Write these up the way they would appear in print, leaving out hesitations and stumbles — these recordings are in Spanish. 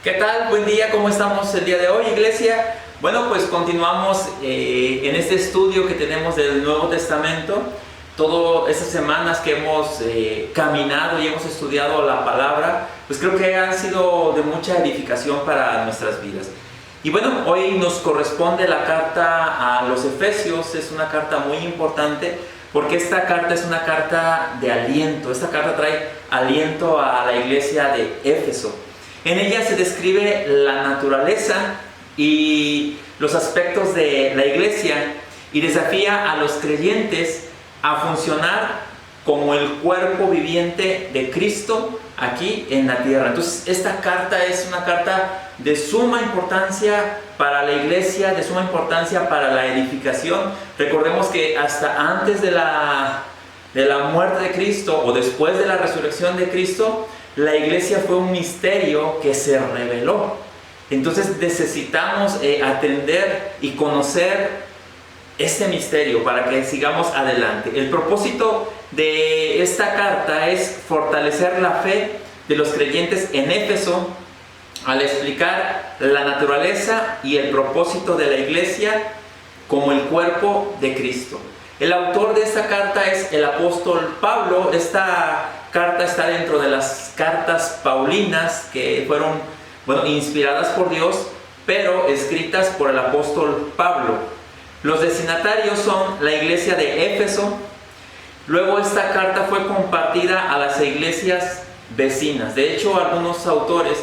¿Qué tal? Buen día, ¿cómo estamos el día de hoy, iglesia? Bueno, pues continuamos en este estudio que tenemos del Nuevo Testamento. Todas estas semanas que hemos caminado y hemos estudiado la palabra, pues creo que han sido de mucha edificación para nuestras vidas. Y bueno, hoy nos corresponde la carta a los Efesios. Es una carta muy importante porque esta carta es una carta de aliento. Esta carta trae aliento a la iglesia de Éfeso. En ella se describe la naturaleza y los aspectos de la iglesia y desafía a los creyentes a funcionar como el cuerpo viviente de Cristo aquí en la tierra. Entonces, esta carta es una carta de suma importancia para la iglesia, de suma importancia para la edificación. Recordemos que hasta antes de la muerte de Cristo o después de la resurrección de Cristo, la iglesia fue un misterio que se reveló. Entonces necesitamos atender y conocer este misterio para que sigamos adelante. El propósito de esta carta es fortalecer la fe de los creyentes en Éfeso al explicar la naturaleza y el propósito de la iglesia como el cuerpo de Cristo. El autor de esta carta es el apóstol Pablo. Esta carta está dentro de las cartas paulinas que fueron, inspiradas por Dios, pero escritas por el apóstol Pablo. Los destinatarios son la iglesia de Éfeso. Luego esta carta fue compartida a las iglesias vecinas. De hecho, algunos autores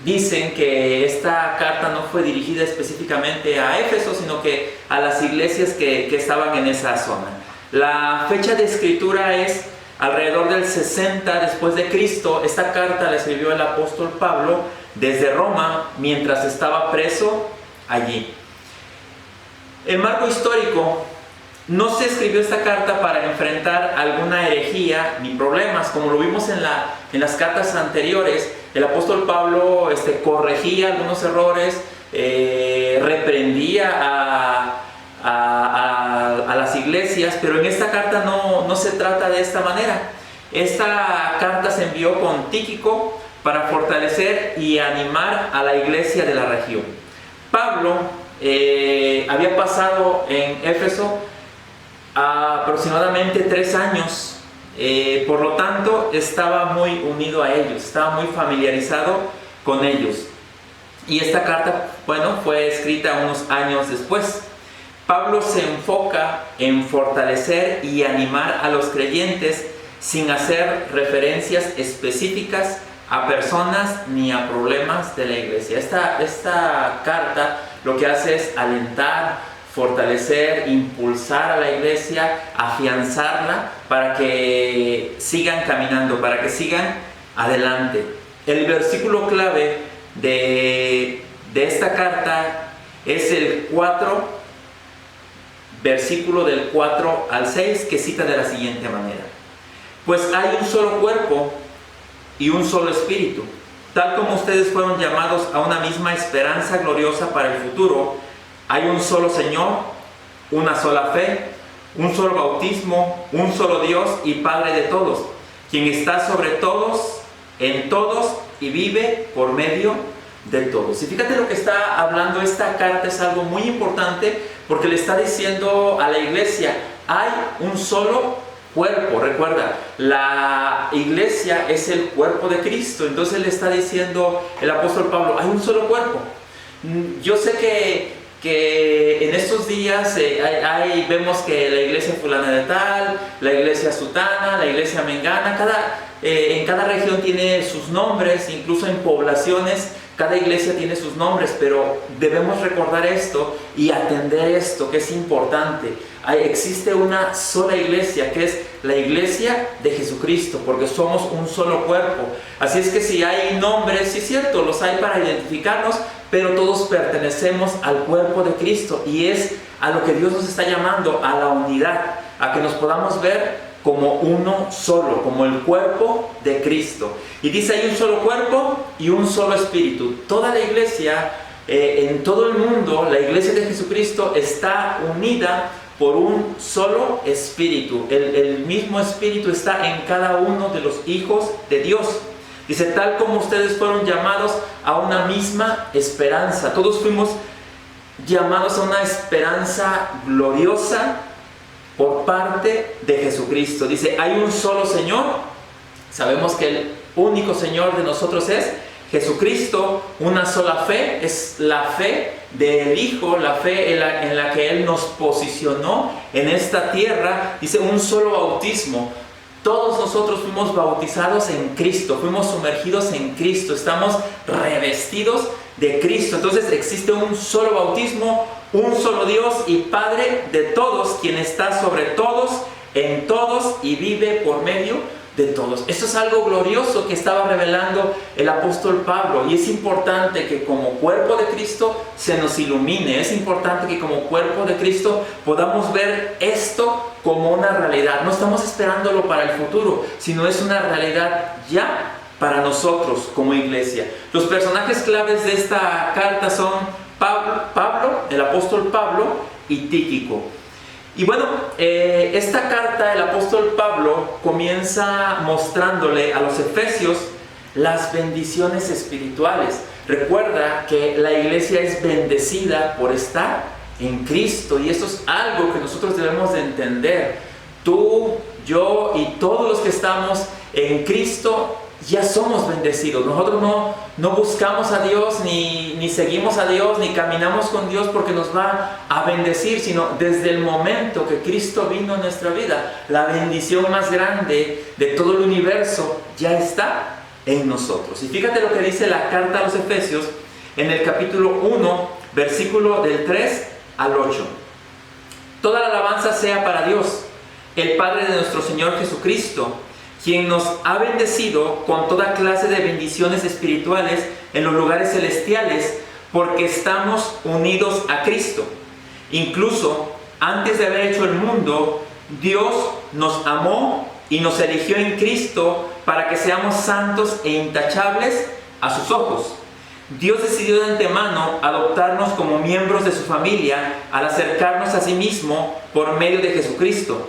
dicen que esta carta no fue dirigida específicamente a Éfeso, sino que a las iglesias que estaban en esa zona. La fecha de escritura es alrededor del 60 después de Cristo. Esta carta la escribió el apóstol Pablo desde Roma mientras estaba preso allí. El marco histórico: no se escribió esta carta para enfrentar alguna herejía ni problemas, como lo vimos en las cartas anteriores. El apóstol Pablo corregía algunos errores, reprendía a las iglesias, pero en esta carta no se trata de esta manera. Esta carta se envió con Tíquico para fortalecer y animar a la iglesia de la región. Pablo había pasado en Éfeso aproximadamente 3 años, por lo tanto estaba muy unido a ellos, estaba muy familiarizado con ellos. Y esta carta, fue escrita unos años después. Pablo se enfoca en fortalecer y animar a los creyentes sin hacer referencias específicas a personas ni a problemas de la iglesia. Esta carta lo que hace es alentar, fortalecer, impulsar a la iglesia, afianzarla para que sigan caminando, para que sigan adelante. El versículo clave de esta carta es el 4, versículo del 4 al 6, que cita de la siguiente manera: pues hay un solo cuerpo y un solo espíritu, tal como ustedes fueron llamados a una misma esperanza gloriosa para el futuro. Hay un solo Señor, una sola fe, un solo bautismo, un solo Dios y Padre de todos, quien está sobre todos, en todos y vive por medio de todos. Y fíjate lo que está hablando esta carta, es algo muy importante porque le está diciendo a la iglesia: hay un solo cuerpo. Recuerda, la iglesia es el cuerpo de Cristo. Entonces le está diciendo el apóstol Pablo: hay un solo cuerpo. Yo sé que en estos días vemos que la iglesia fulana de tal, la iglesia sutana, la iglesia mengana, en cada región tiene sus nombres, incluso en poblaciones cada iglesia tiene sus nombres, pero debemos recordar esto y atender esto, que es importante. Existe una sola iglesia, que es la iglesia de Jesucristo, porque somos un solo cuerpo. Así es que si hay nombres, sí es cierto, los hay para identificarnos, pero todos pertenecemos al cuerpo de Cristo, y es a lo que Dios nos está llamando, a la unidad, a que nos podamos ver como uno solo, como el cuerpo de Cristo. Y dice: hay un solo cuerpo y un solo espíritu. Toda la iglesia, en todo el mundo, la iglesia de Jesucristo está unida por un solo espíritu. El mismo espíritu está en cada uno de los hijos de Dios. Dice, tal como ustedes fueron llamados a una misma esperanza. Todos fuimos llamados a una esperanza gloriosa por parte de Jesucristo. Dice, hay un solo Señor. Sabemos que el único Señor de nosotros es Jesucristo. Una sola fe, es la fe del Hijo, la fe en la que Él nos posicionó en esta tierra. Dice, un solo bautismo. Todos nosotros fuimos bautizados en Cristo, fuimos sumergidos en Cristo, estamos revestidos de Cristo. Entonces existe un solo bautismo, un solo Dios y Padre de todos, quien está sobre todos, en todos y vive por medio de todos. Esto es algo glorioso que estaba revelando el apóstol Pablo, y es importante que como cuerpo de Cristo se nos ilumine. Es importante que como cuerpo de Cristo podamos ver esto como una realidad. No estamos esperándolo para el futuro, sino es una realidad ya para nosotros como iglesia. Los personajes claves de esta carta son Pablo, el apóstol Pablo, y Tíquico. Y bueno, esta carta el apóstol Pablo comienza mostrándole a los efesios las bendiciones espirituales. Recuerda que la iglesia es bendecida por estar en Cristo, y eso es algo que nosotros debemos de entender. Tú, yo y todos los que estamos en Cristo ya somos bendecidos. Nosotros no buscamos a Dios, ni seguimos a Dios, ni caminamos con Dios porque nos va a bendecir, sino desde el momento que Cristo vino en nuestra vida, la bendición más grande de todo el universo ya está en nosotros. Y fíjate lo que dice la carta a los Efesios en el capítulo 1, versículo del 3 al 8. Toda la alabanza sea para Dios, el Padre de nuestro Señor Jesucristo, quien nos ha bendecido con toda clase de bendiciones espirituales en los lugares celestiales, porque estamos unidos a Cristo. Incluso antes de haber hecho el mundo, Dios nos amó y nos eligió en Cristo para que seamos santos e intachables a sus ojos. Dios decidió de antemano adoptarnos como miembros de su familia al acercarnos a sí mismo por medio de Jesucristo.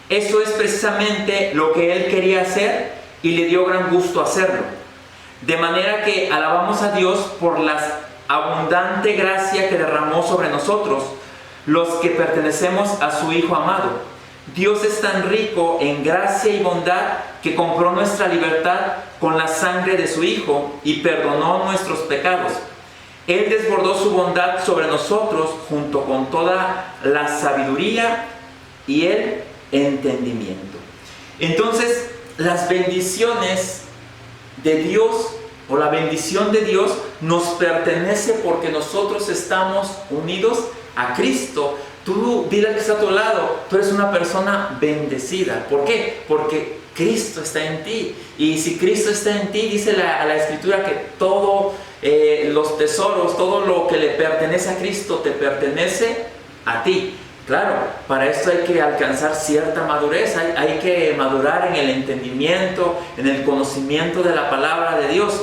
Eso es precisamente lo que Él quería hacer y le dio gran gusto hacerlo. De manera que alabamos a Dios por la abundante gracia que derramó sobre nosotros, los que pertenecemos a su Hijo amado. Dios es tan rico en gracia y bondad que compró nuestra libertad con la sangre de su Hijo y perdonó nuestros pecados. Él desbordó su bondad sobre nosotros junto con toda la sabiduría y el entendimiento. Entonces, las bendiciones de Dios, o la bendición de Dios, nos pertenece porque nosotros estamos unidos a Cristo. Tú dile al que está a tu lado, tú eres una persona bendecida. ¿Por qué? Porque Cristo está en ti. Y si Cristo está en ti, dice la Escritura que todos los tesoros, todo lo que le pertenece a Cristo, te pertenece a ti. Claro, para esto hay que alcanzar cierta madurez, hay que madurar en el entendimiento, en el conocimiento de la palabra de Dios.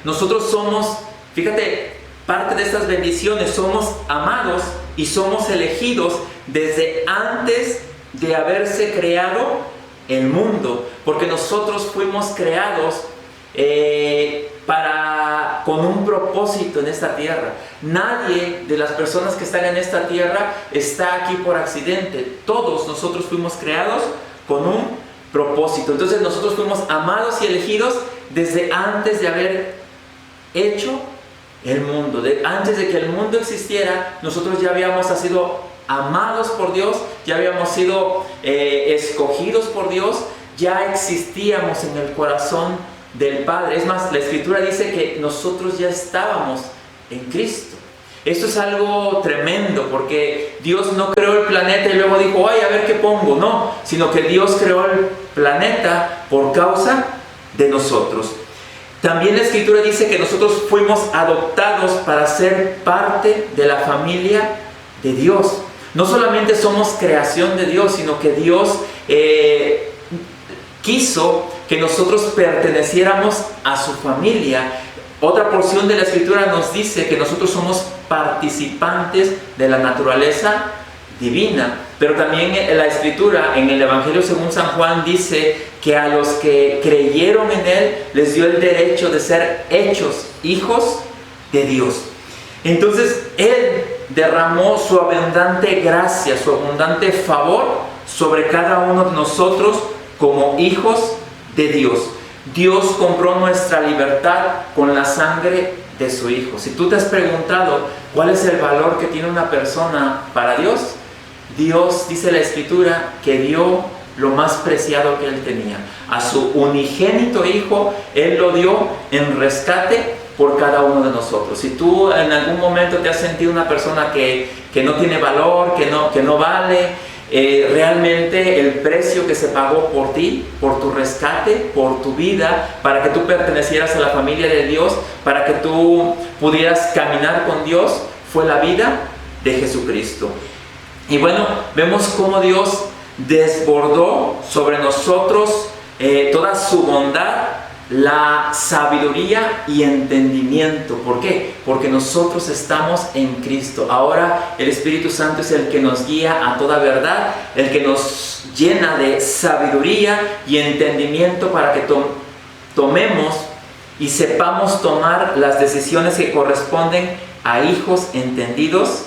Nosotros somos, fíjate, parte de estas bendiciones, somos amados y somos elegidos desde antes de haberse creado el mundo, porque nosotros fuimos creados con un propósito en esta tierra. Nadie de las personas que están en esta tierra está aquí por accidente. Todos nosotros fuimos creados con un propósito. Entonces nosotros fuimos amados y elegidos desde antes de haber hecho el mundo. Antes de que el mundo existiera, nosotros ya habíamos sido amados por Dios, ya habíamos sido escogidos por Dios, ya existíamos en el corazón del Padre. Es más, la Escritura dice que nosotros ya estábamos en Cristo. Esto es algo tremendo, porque Dios no creó el planeta y luego dijo, ay, a ver qué pongo. No, sino que Dios creó el planeta por causa de nosotros. También la Escritura dice que nosotros fuimos adoptados para ser parte de la familia de Dios. No solamente somos creación de Dios, sino que Dios quiso que nosotros perteneciéramos a su familia. Otra porción de la Escritura nos dice que nosotros somos participantes de la naturaleza divina. Pero también la Escritura, en el Evangelio según San Juan, dice que a los que creyeron en Él, les dio el derecho de ser hechos hijos de Dios. Entonces, Él derramó su abundante gracia, su abundante favor sobre cada uno de nosotros como hijos de Dios. Dios compró nuestra libertad con la sangre de su Hijo. Si tú te has preguntado cuál es el valor que tiene una persona para Dios, Dios, dice la Escritura, que dio lo más preciado que Él tenía. A su unigénito Hijo, Él lo dio en rescate por cada uno de nosotros. Si tú en algún momento te has sentido una persona que no tiene valor, que no vale, realmente el precio que se pagó por ti, por tu rescate, por tu vida, para que tú pertenecieras a la familia de Dios, para que tú pudieras caminar con Dios, fue la vida de Jesucristo. Y bueno, vemos cómo Dios desbordó sobre nosotros toda su bondad, la sabiduría y entendimiento. ¿Por qué? Porque nosotros estamos en Cristo. Ahora el Espíritu Santo es el que nos guía a toda verdad, el que nos llena de sabiduría y entendimiento para que tomemos y sepamos tomar las decisiones que corresponden a hijos entendidos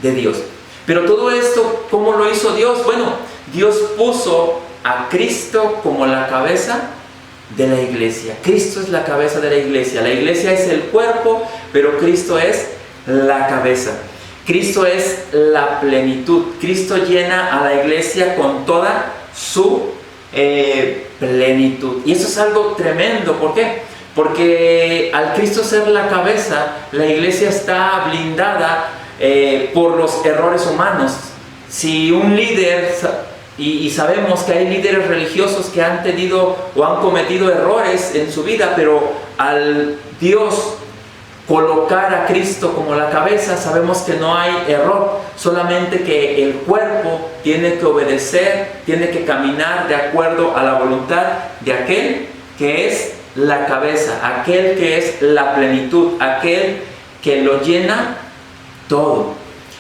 de Dios. Pero todo esto, ¿cómo lo hizo Dios? Bueno, Dios puso a Cristo como la cabeza de la iglesia. Cristo es la cabeza de la iglesia. La iglesia es el cuerpo, pero Cristo es la cabeza. Cristo es la plenitud. Cristo llena a la iglesia con toda su plenitud. Y eso es algo tremendo. ¿Por qué? Porque al Cristo ser la cabeza, la iglesia está blindada por los errores humanos. Si un líder, y sabemos que hay líderes religiosos que han tenido o han cometido errores en su vida, pero al Dios colocar a Cristo como la cabeza, sabemos que no hay error, solamente que el cuerpo tiene que obedecer, tiene que caminar de acuerdo a la voluntad de aquel que es la cabeza, aquel que es la plenitud, aquel que lo llena todo.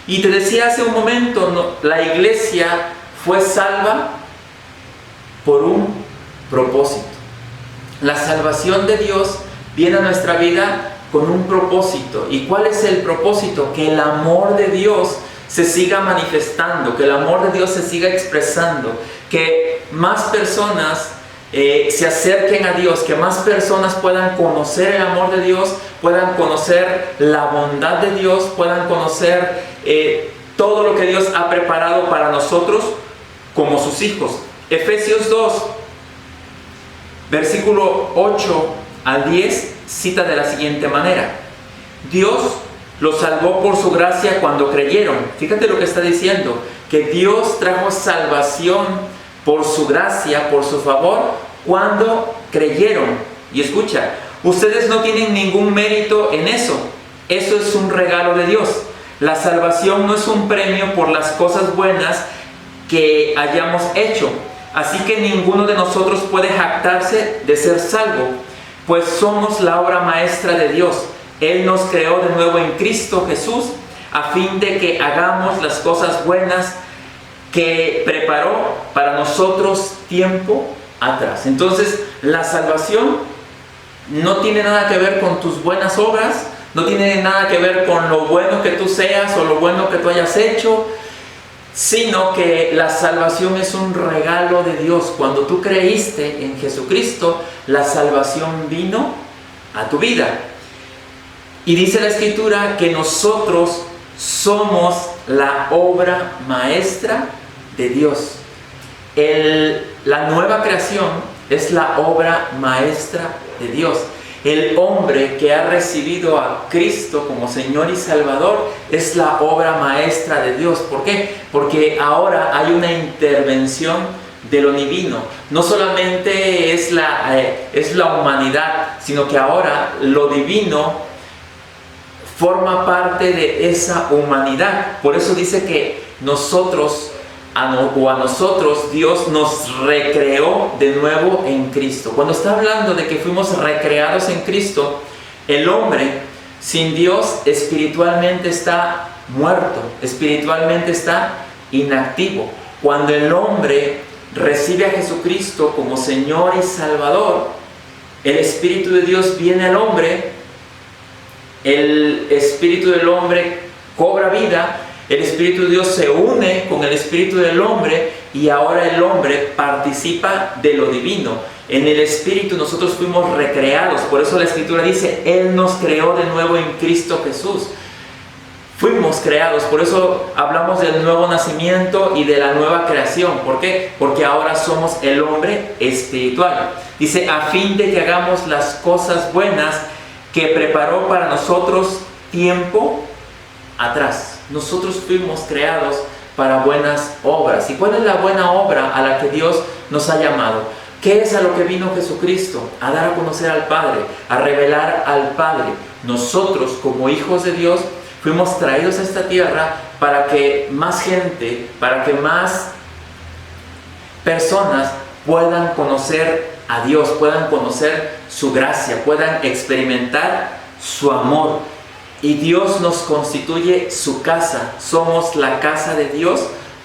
Y te decía hace un momento, la iglesia fue salva por un propósito. La salvación de Dios viene a nuestra vida con un propósito. ¿Y cuál es el propósito? Que el amor de Dios se siga manifestando, que el amor de Dios se siga expresando, que más personas se acerquen a Dios, que más personas puedan conocer el amor de Dios, puedan conocer la bondad de Dios, puedan conocer todo lo que Dios ha preparado para nosotros como sus hijos. Efesios 2, versículo 8 al 10, cita de la siguiente manera: Dios los salvó por su gracia cuando creyeron. Fíjate lo que está diciendo, que Dios trajo salvación por su gracia, por su favor, cuando creyeron. Y escucha, ustedes no tienen ningún mérito en eso. Eso es un regalo de Dios. La salvación no es un premio por las cosas buenas que hayamos hecho. Así que ninguno de nosotros puede jactarse de ser salvo, pues somos la obra maestra de Dios. Él nos creó de nuevo en Cristo Jesús a fin de que hagamos las cosas buenas que preparó para nosotros tiempo atrás. Entonces, la salvación no tiene nada que ver con tus buenas obras, no tiene nada que ver con lo bueno que tú seas o lo bueno que tú hayas hecho, sino que la salvación es un regalo de Dios. Cuando tú creíste en Jesucristo, la salvación vino a tu vida. Y dice la Escritura que nosotros somos la obra maestra de Dios. La nueva creación es la obra maestra de Dios. El hombre que ha recibido a Cristo como Señor y Salvador es la obra maestra de Dios. ¿Por qué? Porque ahora hay una intervención de lo divino. No solamente es la humanidad, sino que ahora lo divino forma parte de esa humanidad. Por eso dice que a nosotros Dios nos recreó de nuevo en Cristo. Cuando está hablando de que fuimos recreados en Cristo, el hombre sin Dios espiritualmente está muerto, espiritualmente está inactivo. Cuando el hombre recibe a Jesucristo como Señor y Salvador, el Espíritu de Dios viene al hombre, el Espíritu del hombre cobra vida, el Espíritu de Dios se une con el Espíritu del hombre y ahora el hombre participa de lo divino. En el Espíritu nosotros fuimos recreados, por eso la Escritura dice, Él nos creó de nuevo en Cristo Jesús. Fuimos creados, por eso hablamos del nuevo nacimiento y de la nueva creación. ¿Por qué? Porque ahora somos el hombre espiritual. Dice, a fin de que hagamos las cosas buenas que preparó para nosotros tiempo atrás. Nosotros fuimos creados para buenas obras. ¿Y cuál es la buena obra a la que Dios nos ha llamado? ¿Qué es a lo que vino Jesucristo? A dar a conocer al Padre, a revelar al Padre. Nosotros, como hijos de Dios, fuimos traídos a esta tierra para que más gente, para que más personas puedan conocer a Dios, puedan conocer su gracia, puedan experimentar su amor. Y Dios nos constituye su casa. Somos la casa de Dios.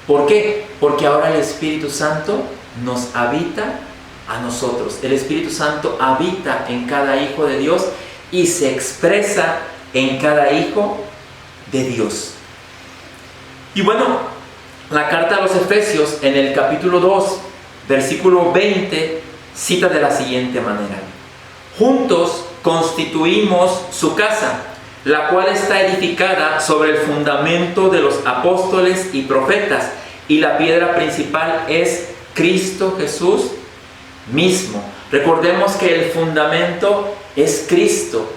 ¿Por qué? Porque ahora el Espíritu Santo nos habita a nosotros. El Espíritu Santo habita en cada hijo de Dios y se expresa en cada hijo de Dios. Y bueno, la carta a los Efesios en el capítulo 2, versículo 20, cita de la siguiente manera: juntos constituimos su casa, la cual está edificada sobre el fundamento de los apóstoles y profetas, y la piedra principal es Cristo Jesús mismo. Recordemos que el fundamento es Cristo.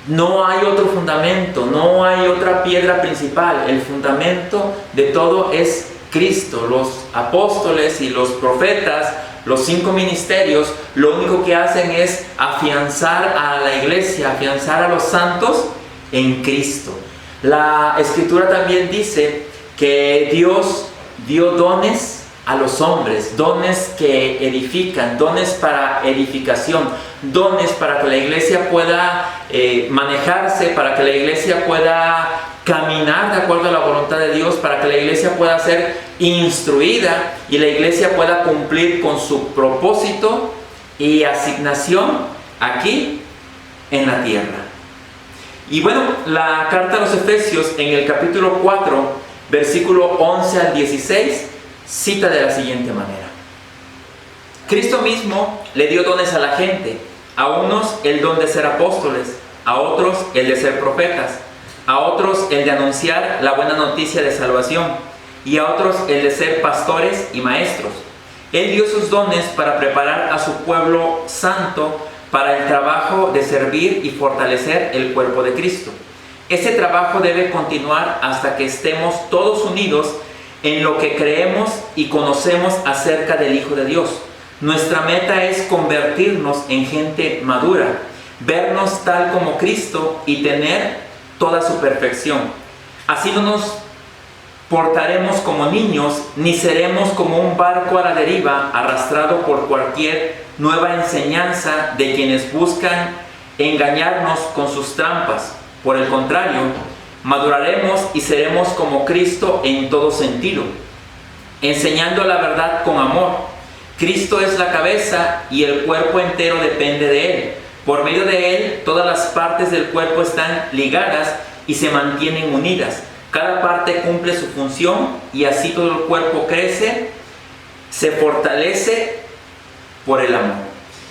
No hay otro fundamento, no hay otra piedra principal. El fundamento de todo es Cristo. Los apóstoles y los profetas, los 5 ministerios, lo único que hacen es afianzar a la iglesia, afianzar a los santos en Cristo. La Escritura también dice que Dios dio dones a los hombres, dones que edifican, dones para edificación, dones para que la iglesia pueda manejarse, para que la iglesia pueda caminar de acuerdo a la voluntad de Dios, para que la iglesia pueda ser instruida y la iglesia pueda cumplir con su propósito y asignación aquí en la tierra. Y bueno, la carta a los Efesios en el capítulo 4, versículo 11 al 16, cita de la siguiente manera: Cristo mismo le dio dones a la gente, a unos el don de ser apóstoles, a otros el de ser profetas, a otros el de anunciar la buena noticia de salvación, y a otros el de ser pastores y maestros. Él dio sus dones para preparar a su pueblo santo para el trabajo de servir y fortalecer el cuerpo de Cristo. Ese trabajo debe continuar hasta que estemos todos unidos en lo que creemos y conocemos acerca del Hijo de Dios. Nuestra meta es convertirnos en gente madura, vernos tal como Cristo y tener toda su perfección. Así no nos portaremos como niños, ni seremos como un barco a la deriva, arrastrado por cualquier nueva enseñanza de quienes buscan engañarnos con sus trampas. Por el contrario, maduraremos y seremos como Cristo en todo sentido, enseñando la verdad con amor. Cristo es la cabeza y el cuerpo entero depende de Él. Por medio de Él, todas las partes del cuerpo están ligadas y se mantienen unidas. Cada parte cumple su función y así todo el cuerpo crece, se fortalece por el amor.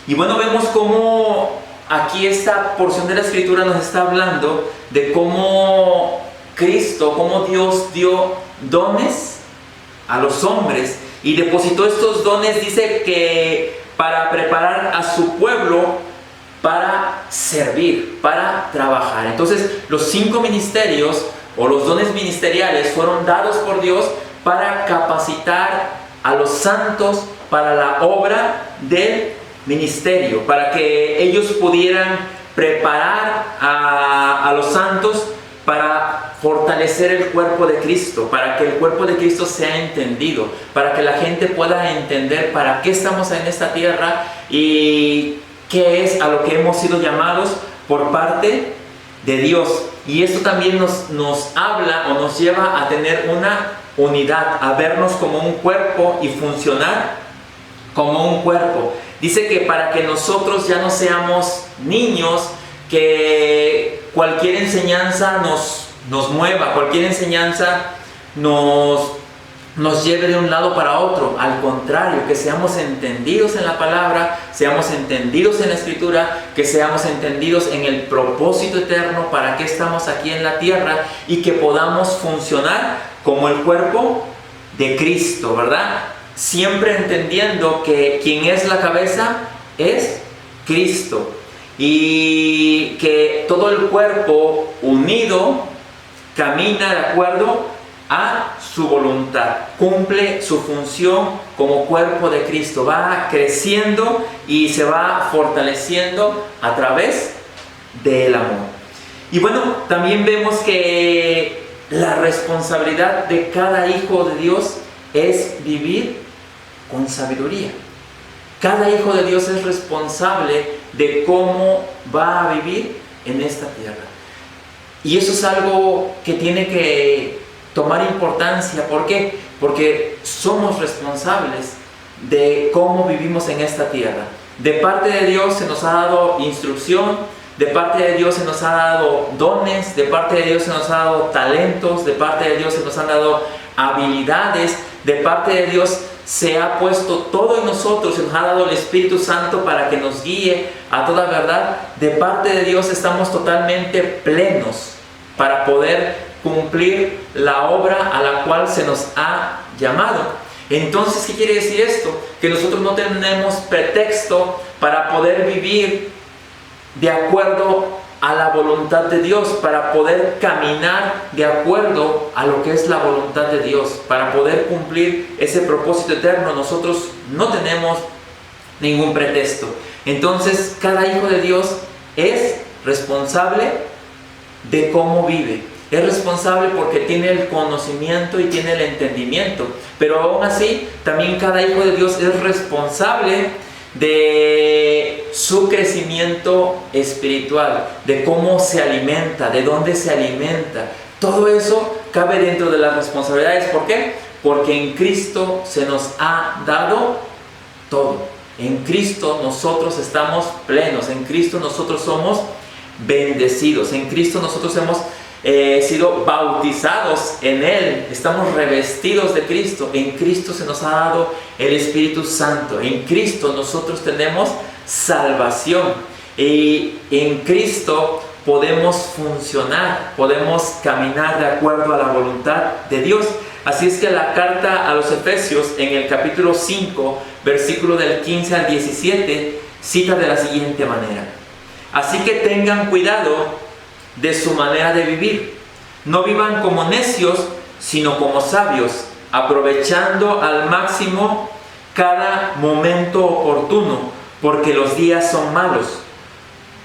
Y bueno, vemos cómo aquí esta porción de la Escritura nos está hablando de cómo Cristo, cómo Dios dio dones a los hombres y depositó estos dones, dice que para preparar a su pueblo para servir, para trabajar. Entonces, los 5 ministerios o los dones ministeriales fueron dados por Dios para capacitar a los santos para la obra del ministerio, para que ellos pudieran preparar a los santos para fortalecer el cuerpo de Cristo, para que el cuerpo de Cristo sea entendido, para que la gente pueda entender para qué estamos en esta tierra y qué es a lo que hemos sido llamados por parte de Dios. Y esto también nos habla o nos lleva a tener una unidad, a vernos como un cuerpo y funcionar como un cuerpo. Dice que para que nosotros ya no seamos niños, que cualquier enseñanza nos mueva, cualquier enseñanza nos lleve de un lado para otro. Al contrario, que seamos entendidos en la palabra, seamos entendidos en la escritura, que seamos entendidos en el propósito eterno, para qué estamos aquí en la tierra, y que podamos funcionar como el cuerpo de Cristo, ¿verdad? Siempre entendiendo que quien es la cabeza es Cristo, y que todo el cuerpo unido camina de acuerdo a su voluntad, cumple su función como cuerpo de Cristo, va creciendo y se va fortaleciendo a través del amor. Y bueno, también vemos que la responsabilidad de cada hijo de Dios es vivir con sabiduría. Cada hijo de Dios es responsable de cómo va a vivir en esta tierra. Y eso es algo que tiene que tomar importancia. ¿Por qué? Porque somos responsables de cómo vivimos en esta tierra. De parte de Dios se nos ha dado instrucción, de parte de Dios se nos ha dado dones, de parte de Dios se nos ha dado talentos, de parte de Dios se nos han dado habilidades, de parte de Dios se ha puesto todo en nosotros, se nos ha dado el Espíritu Santo para que nos guíe a toda verdad. De parte de Dios estamos totalmente plenos para poder cumplir la obra a la cual se nos ha llamado. Entonces, ¿qué quiere decir esto? Que nosotros no tenemos pretexto para poder vivir de acuerdo a la voluntad de Dios, para poder caminar de acuerdo a lo que es la voluntad de Dios, para poder cumplir ese propósito eterno. Nosotros no tenemos ningún pretexto. Entonces, cada hijo de Dios es responsable de cómo vive. Es responsable porque tiene el conocimiento y tiene el entendimiento. Pero aún así, también cada hijo de Dios es responsable de su crecimiento espiritual, de cómo se alimenta, de dónde se alimenta. Todo eso cabe dentro de las responsabilidades. ¿Por qué? Porque en Cristo se nos ha dado todo. En Cristo nosotros estamos plenos. En Cristo nosotros somos bendecidos. En Cristo nosotros hemos sido bautizados en Él, estamos revestidos de Cristo. En Cristo se nos ha dado el Espíritu Santo. En Cristo nosotros tenemos salvación, y en Cristo podemos funcionar, podemos caminar de acuerdo a la voluntad de Dios. Así es que la carta a los Efesios, en el capítulo 5, versículo del 15 al 17, cita de la siguiente manera: así que tengan cuidado de su manera de vivir. No vivan como necios, sino como sabios, aprovechando al máximo cada momento oportuno, porque los días son malos.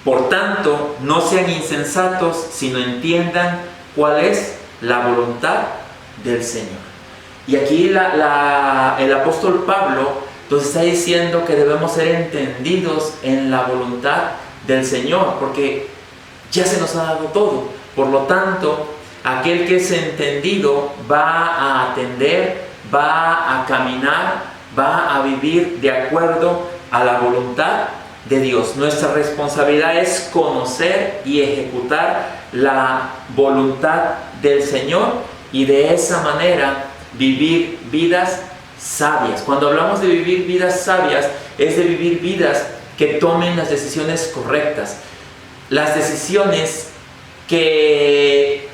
Por tanto, no sean insensatos, sino entiendan cuál es la voluntad del Señor. Y aquí el apóstol Pablo nos está diciendo que debemos ser entendidos en la voluntad del Señor, porque ya se nos ha dado todo. Por lo tanto, aquel que es entendido va a atender, va a caminar, va a vivir de acuerdo a la voluntad de Dios. Nuestra responsabilidad es conocer y ejecutar la voluntad del Señor, y de esa manera vivir vidas sabias. Cuando hablamos de vivir vidas sabias, es de vivir vidas que tomen las decisiones correctas, las decisiones que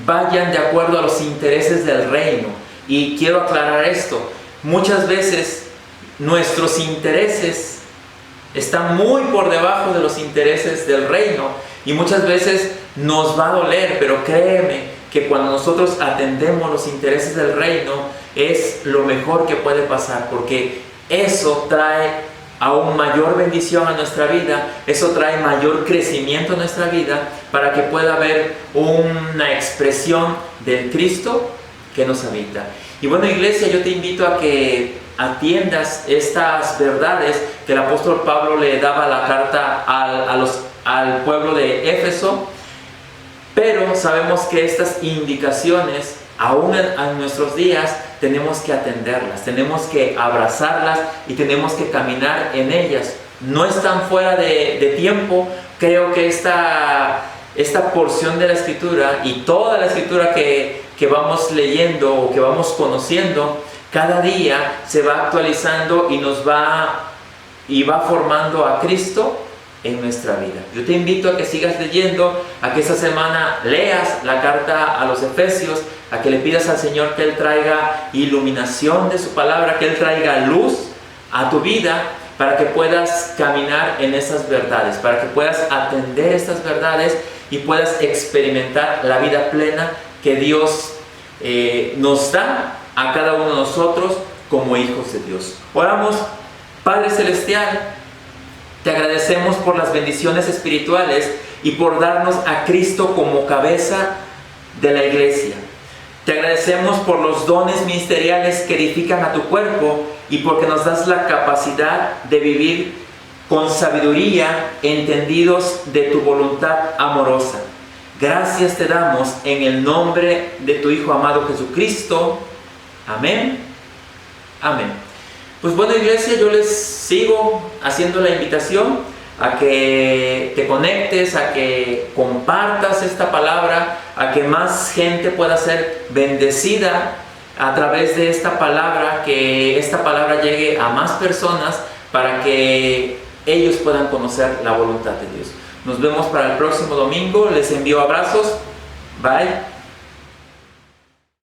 vayan de acuerdo a los intereses del reino. Y quiero aclarar esto: muchas veces nuestros intereses están muy por debajo de los intereses del reino, y muchas veces nos va a doler, pero créeme que cuando nosotros atendemos los intereses del reino es lo mejor que puede pasar, porque eso trae aún mayor bendición a nuestra vida, eso trae mayor crecimiento a nuestra vida, para que pueda haber una expresión del Cristo que nos habita. Y bueno, iglesia, yo te invito a que atiendas estas verdades que el apóstol Pablo le daba la carta al pueblo de Éfeso, pero sabemos que estas indicaciones aún en nuestros días tenemos que atenderlas, tenemos que abrazarlas y tenemos que caminar en ellas. No están fuera de tiempo. Creo que esta porción de la Escritura y toda la Escritura que vamos leyendo o que vamos conociendo, cada día se va actualizando y va formando a Cristo en nuestra vida. Yo te invito a que sigas leyendo, a que esta semana leas la carta a los Efesios, a que le pidas al Señor que Él traiga iluminación de su palabra, que Él traiga luz a tu vida, para que puedas caminar en esas verdades, para que puedas atender estas verdades y puedas experimentar la vida plena que Dios nos da a cada uno de nosotros como hijos de Dios. Oramos. Padre Celestial, te agradecemos por las bendiciones espirituales y por darnos a Cristo como cabeza de la iglesia. Te agradecemos por los dones ministeriales que edifican a tu cuerpo y porque nos das la capacidad de vivir con sabiduría, entendidos de tu voluntad amorosa. Gracias te damos en el nombre de tu Hijo amado Jesucristo. Amén. Amén. Pues bueno, iglesia, yo les sigo haciendo la invitación a que te conectes, a que compartas esta palabra, a que más gente pueda ser bendecida a través de esta palabra, que esta palabra llegue a más personas para que ellos puedan conocer la voluntad de Dios. Nos vemos para el próximo domingo. Les envío abrazos. Bye.